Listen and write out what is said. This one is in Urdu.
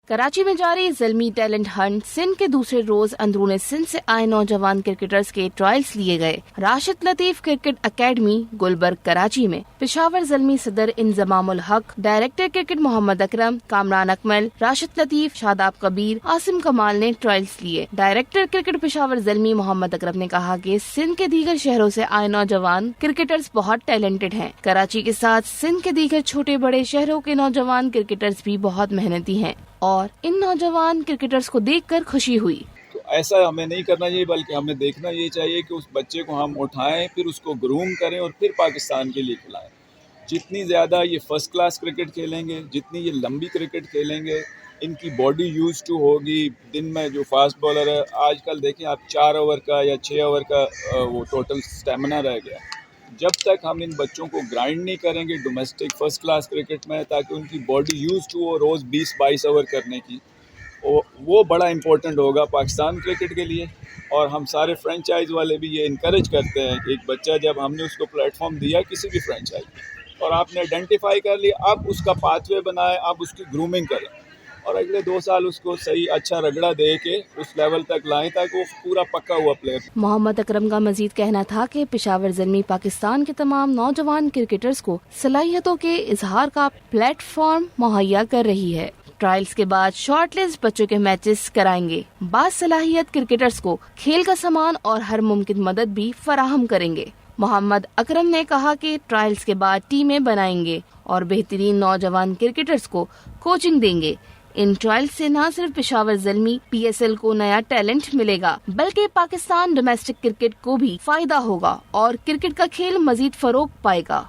کراچی میں جاری زلمی ٹیلنٹ ہنٹ سندھ کے دوسرے روز اندرون سندھ سے آئے نوجوان کرکٹرز کے ٹرائلز لیے گئے۔ راشد لطیف کرکٹ اکیڈمی گلبرگ کراچی میں پشاور زلمی صدر انضمام الحق، ڈائریکٹر کرکٹ محمد اکرم، کامران اکمل، راشد لطیف، شاداب کبیر، عاصم کمال نے ٹرائلز لیے۔ ڈائریکٹر کرکٹ پشاور زلمی محمد اکرم نے کہا کہ سندھ کے دیگر شہروں سے آئے نوجوان کرکٹرز بہت ٹیلنٹڈ ہیں۔ کراچی کے ساتھ سندھ کے دیگر چھوٹے بڑے شہروں کے نوجوان کرکٹرز بھی بہت محنتی ہیں اور ان نوجوان کرکٹرز کو دیکھ کر خوشی ہوئی۔ تو ایسا ہمیں نہیں کرنا چاہیے، بلکہ ہمیں دیکھنا یہ چاہیے کہ اس بچے کو ہم اٹھائیں، پھر اس کو گروم کریں اور پھر پاکستان کے لیے کھلائیں۔ جتنی زیادہ یہ فرسٹ کلاس کرکٹ کھیلیں گے، جتنی یہ لمبی کرکٹ کھیلیں گے، ان کی باڈی یوز ٹو ہوگی۔ دن میں جو فاسٹ بالر ہے، آج کل دیکھیں آپ 4 اوور کا یا 6 اوور کا وہ ٹوٹل سٹیمنا رہ گیا۔ جب تک ہم ان بچوں کو گرائنڈ نہیں کریں گے ڈومیسٹک فرسٹ کلاس کرکٹ میں، تاکہ ان کی باڈی یوز ٹو ہو روز 20-22 اوور کرنے کی، وہ بڑا امپورٹنٹ ہوگا پاکستان کرکٹ کے لیے۔ اور ہم سارے فرینچائز والے بھی یہ انکریج کرتے ہیں کہ ایک بچہ جب ہم نے اس کو پلیٹ فارم دیا کسی بھی فرینچائز اور آپ نے آئیڈینٹیفائی کر لیا، اب اس کا پاتھ وے بنائیں، اب اس کی گرومنگ کریں اور اگلے 2 سال اس کو صحیح اچھا رگڑا دے کے اس لیول تک لائیں تاکہ وہ پورا پکا ہوا پلیئر۔ محمد اکرم کا مزید کہنا تھا کہ پشاور زلمی پاکستان کے تمام نوجوان کرکٹرز کو صلاحیتوں کے اظہار کا پلیٹ فارم مہیا کر رہی ہے۔ ٹرائلز کے بعد شارٹ لسٹ بچوں کے میچز کرائیں گے۔ بعض صلاحیت کرکٹرز کو کھیل کا سامان اور ہر ممکن مدد بھی فراہم کریں گے۔ محمد اکرم نے کہا کہ ٹرائلز کے بعد ٹیمیں بنائیں گے اور بہترین نوجوان کرکٹرز کو کوچنگ دیں گے۔ ان ٹرائل سے نہ صرف پشاور زلمی PSL کو نیا ٹیلنٹ ملے گا، بلکہ پاکستان ڈومیسٹک کرکٹ کو بھی فائدہ ہوگا اور کرکٹ کا کھیل مزید فروغ پائے گا۔